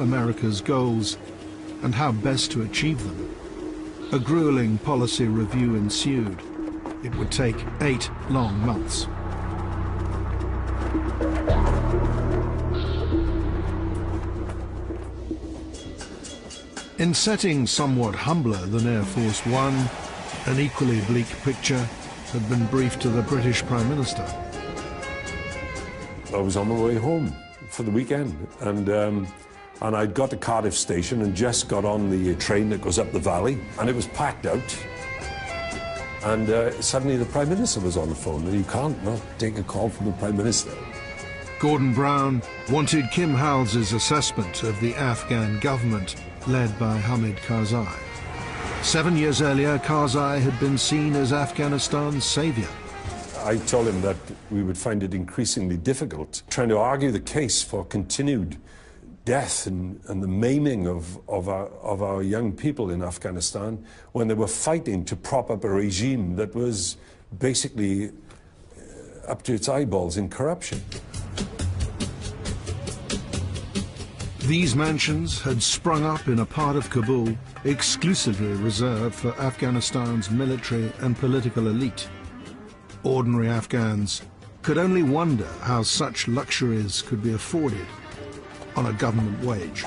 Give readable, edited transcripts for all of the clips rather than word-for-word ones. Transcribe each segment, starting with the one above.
America's goals and how best to achieve them. A grueling policy review ensued. It would take 8 long months. In settings somewhat humbler than Air Force One, an equally bleak picture had been briefed to the British Prime Minister. I was on my way home for the weekend, and I'd got to Cardiff station and just got on the train that goes up the valley, and it was packed out. And suddenly the Prime Minister was on the phone, and you can't not take a call from the Prime Minister. Gordon Brown wanted Kim Hals's assessment of the Afghan government, led by Hamid Karzai. 7 years earlier, Karzai had been seen as Afghanistan's savior. I told him that we would find it increasingly difficult trying to argue the case for continued death and the maiming of our young people in Afghanistan when they were fighting to prop up a regime that was basically up to its eyeballs in corruption. These mansions had sprung up in a part of Kabul exclusively reserved for Afghanistan's military and political elite. Ordinary Afghans could only wonder how such luxuries could be afforded on a government wage.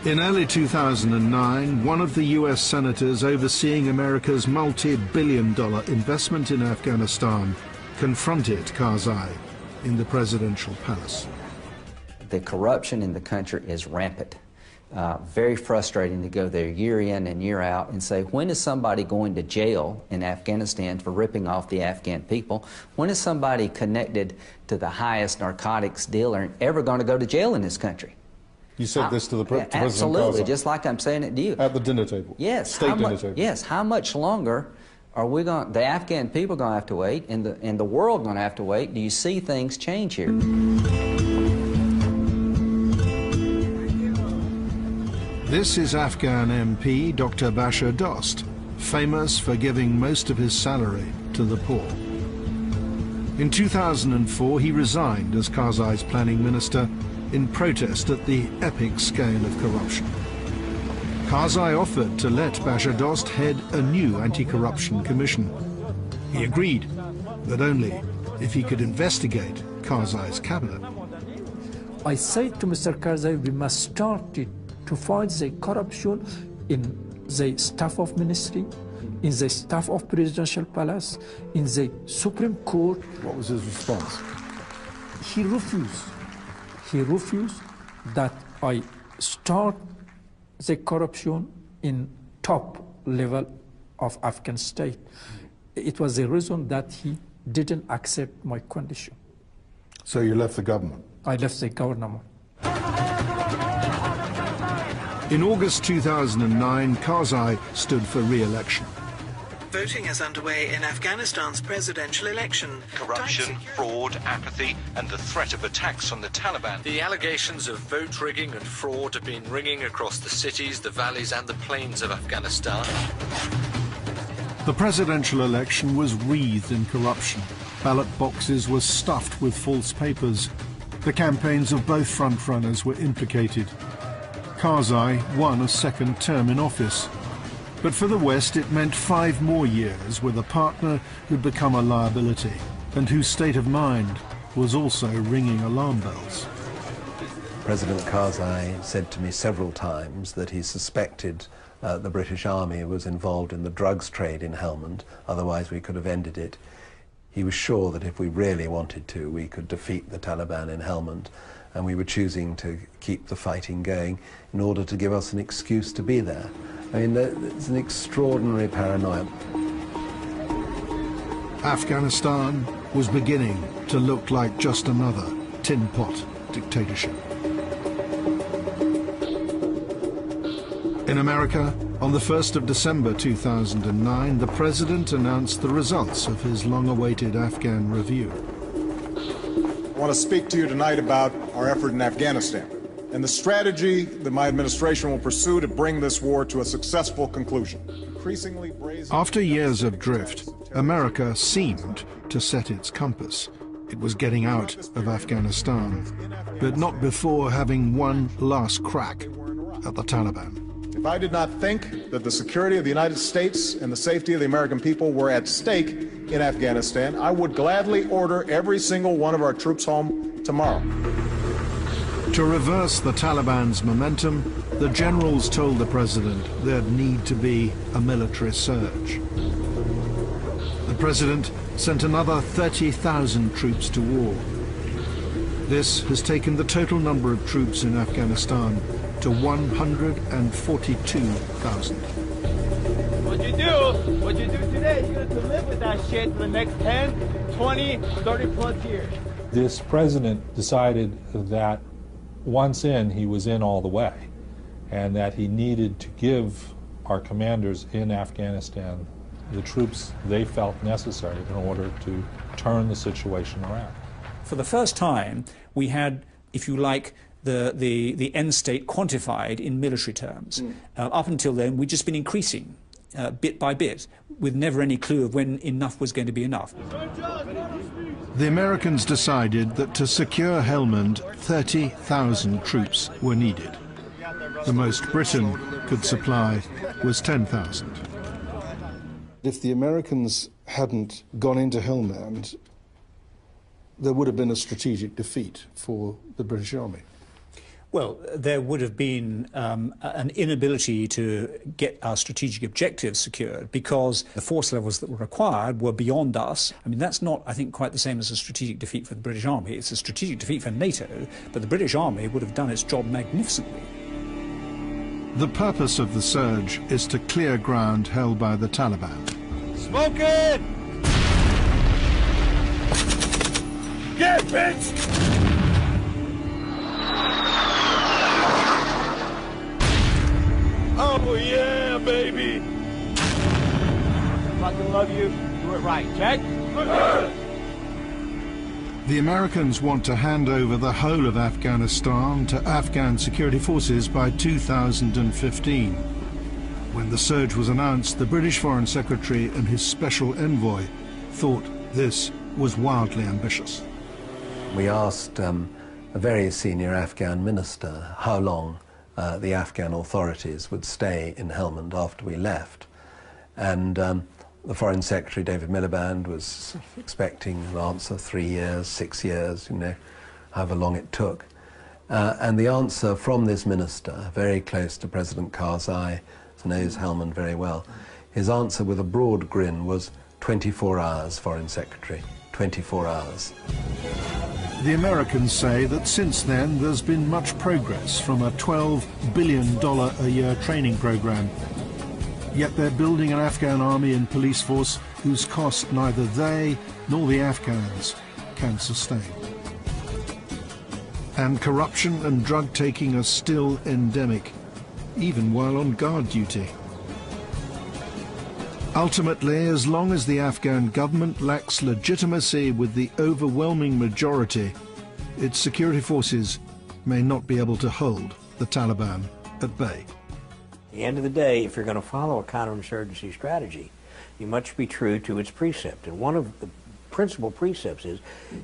In early 2009, one of the US senators overseeing America's multi-billion-dollar investment in Afghanistan confronted Karzai in the presidential palace. The corruption in the country is rampant. Very frustrating to go there year in and year out and say, when is somebody going to jail in Afghanistan for ripping off the Afghan people? When is somebody connected to the highest narcotics dealer ever going to go to jail in this country? You said this to the President Karzai? Absolutely, just like I'm saying it to you. At the dinner table? Yes. State dinner table? Yes. How much longer are we going? The Afghan people are going to have to wait, and the world going to have to wait. Do you see things change here? This is Afghan MP Dr. Bashar Dost, famous for giving most of his salary to the poor. In 2004, he resigned as Karzai's planning minister in protest at the epic scale of corruption. Karzai offered to let Bashar Dost head a new anti-corruption commission. He agreed, but only if he could investigate Karzai's cabinet. I said to Mr. Karzai, we must start it to fight the corruption in the staff of ministry, in the staff of presidential palace, in the Supreme Court. What was his response? He refused. He refused that I start the corruption in top level of Afghan state. It was the reason that he didn't accept my condition. So you left the government? I left the government. In August 2009, Karzai stood for re-election. Voting is underway in Afghanistan's presidential election. Corruption, fraud, apathy, and the threat of attacks from the Taliban. The allegations of vote rigging and fraud have been ringing across the cities, the valleys, and the plains of Afghanistan. The presidential election was wreathed in corruption. Ballot boxes were stuffed with false papers. The campaigns of both frontrunners were implicated. Karzai won a second term in office. But for the West, it meant 5 more years with a partner who'd become a liability and whose state of mind was also ringing alarm bells. President Karzai said to me several times that he suspected the British Army was involved in the drugs trade in Helmand, otherwise we could have ended it. He was sure that if we really wanted to, we could defeat the Taliban in Helmand, and we were choosing to keep the fighting going in order to give us an excuse to be there. I mean, it's an extraordinary paranoia. Afghanistan was beginning to look like just another tin pot dictatorship. In America, on the 1st of December 2009, the president announced the results of his long-awaited Afghan review. I want to speak to you tonight about our effort in Afghanistan and the strategy that my administration will pursue to bring this war to a successful conclusion. Increasingly brazen. After years of drift, America seemed to set its compass. It was getting out of Afghanistan, but not before having one last crack at the Taliban. If I did not think that the security of the United States and the safety of the American people were at stake in Afghanistan, I would gladly order every single one of our troops home tomorrow. To reverse the Taliban's momentum, the generals told the president there'd need to be a military surge. The president sent another 30,000 troops to war. This has taken the total number of troops in Afghanistan to 142,000. What you do today, you're going to live with that shit for the next 10, 20, 30 plus years. This president decided that once in, he was in all the way, and that he needed to give our commanders in Afghanistan the troops they felt necessary in order to turn the situation around. For the first time, we had, if you like, the end state quantified in military terms. Up until then, we'd just been increasing bit by bit, with never any clue of when enough was going to be enough. The Americans decided that to secure Helmand, 30,000 troops were needed. The most Britain could supply was 10,000. If the Americans hadn't gone into Helmand, there would have been a strategic defeat for the British Army. Well, there would have been an inability to get our strategic objectives secured because the force levels that were required were beyond us. I mean, that's not, I think, quite the same as a strategic defeat for the British Army. It's a strategic defeat for NATO, but the British Army would have done its job magnificently. The purpose of the surge is to clear ground held by the Taliban. Smoke it! Get, bitch! Oh, yeah, baby! Fucking love you. Do it right. Check? The Americans want to hand over the whole of Afghanistan to Afghan security forces by 2015. When the surge was announced, the British Foreign Secretary and his special envoy thought this was wildly ambitious. We asked a very senior Afghan minister how long the Afghan authorities would stay in Helmand after we left. And the Foreign Secretary, David Miliband, was expecting an answer 3 years, 6 years, you know, however long it took. And the answer from this minister, very close to President Karzai, knows Helmand very well, his answer with a broad grin was 24 hours, Foreign Secretary, 24 hours. The Americans say that since then there's been much progress from a $12 billion a year training program. Yet they're building an Afghan army and police force whose cost neither they nor the Afghans can sustain. And corruption and drug taking are still endemic, even while on guard duty. Ultimately, as long as the Afghan government lacks legitimacy with the overwhelming majority, its security forces may not be able to hold the Taliban at bay. At the end of the day, if you're going to follow a counterinsurgency strategy, you must be true to its precept. And one of the principal precepts is,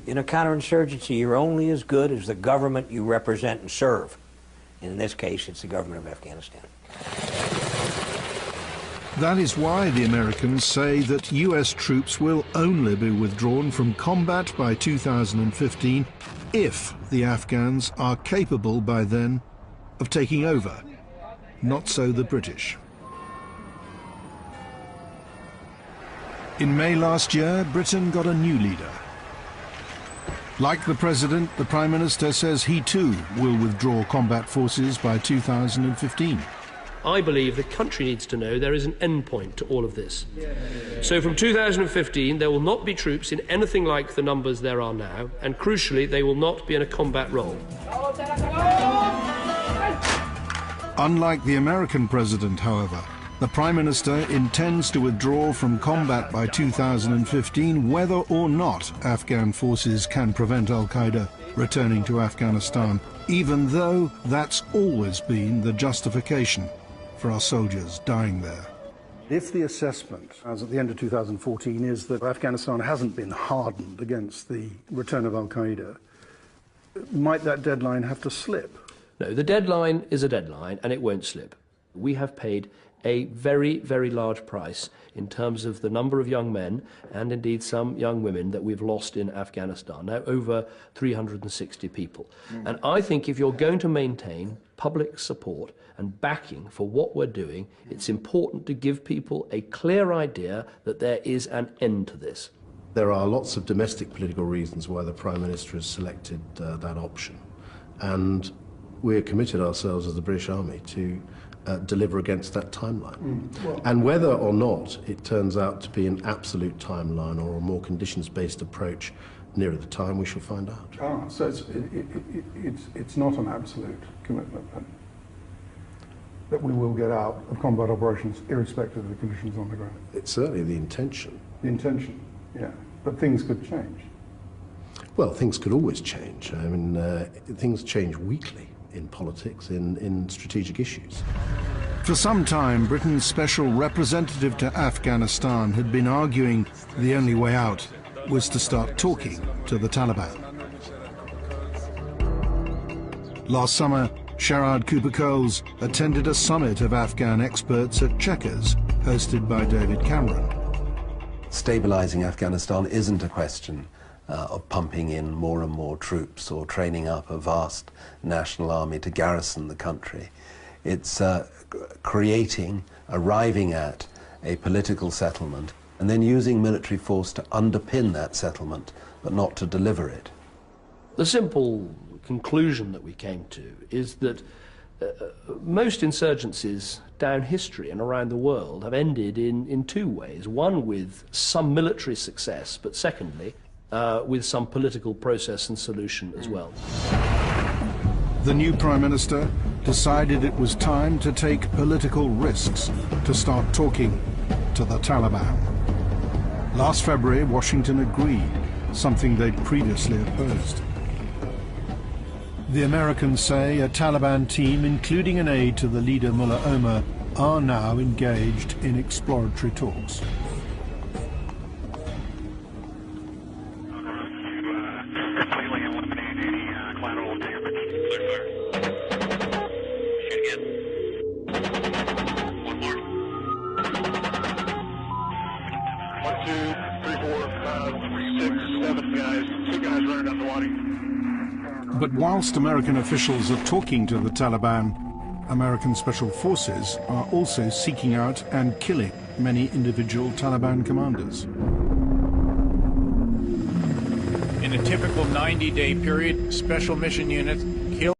in a counterinsurgency, you're only as good as the government you represent and serve. And in this case, it's the government of Afghanistan. That is why the Americans say that US troops will only be withdrawn from combat by 2015 if the Afghans are capable by then of taking over. Not so the British. In May last year, Britain got a new leader. Like the President, the Prime Minister says he too will withdraw combat forces by 2015. I believe the country needs to know there is an end point to all of this. So from 2015, there will not be troops in anything like the numbers there are now, and crucially, they will not be in a combat role. Unlike the American President, however, the Prime Minister intends to withdraw from combat by 2015 whether or not Afghan forces can prevent al-Qaeda returning to Afghanistan, even though that's always been the justification for our soldiers dying there. If the assessment, as at the end of 2014, is that Afghanistan hasn't been hardened against the return of al-Qaeda, might that deadline have to slip? No, the deadline is a deadline and it won't slip. We have paid a very, very large price in terms of the number of young men and indeed some young women that we've lost in Afghanistan, now over 360 people. And I think if you're going to maintain public support and backing for what we're doing, it's important to give people a clear idea that there is an end to this. There are lots of domestic political reasons why the Prime Minister has selected that option. And we're committed ourselves as the British Army to deliver against that timeline. And whether or not it turns out to be an absolute timeline or a more conditions-based approach nearer the time, we shall find out. So it's not an absolute commitment then, that we will get out of combat operations irrespective of the conditions on the ground? It's certainly the intention. The intention, yeah. But things could change. Well, things could always change. I mean, things change weekly in politics, in strategic issues. For some time, Britain's special representative to Afghanistan had been arguing the only way out was to start talking to the Taliban. Last summer, Sharad Cooper-Coles attended a summit of Afghan experts at Chequers, hosted by David Cameron. Stabilizing Afghanistan isn't a question of pumping in more and more troops or training up a vast national army to garrison the country. It's arriving at a political settlement and then using military force to underpin that settlement, but not to deliver it. The simple conclusion that we came to is that most insurgencies down history and around the world have ended in two ways. One, with some military success, but secondly, with some political process and solution as well. The new Prime Minister decided it was time to take political risks to start talking to the Taliban. Last February, Washington agreed, something they'd previously opposed. The Americans say a Taliban team, including an aide to the leader Mullah Omar, are now engaged in exploratory talks. But whilst American officials are talking to the Taliban, American special forces are also seeking out and killing many individual Taliban commanders. In a typical 90-day period, special mission units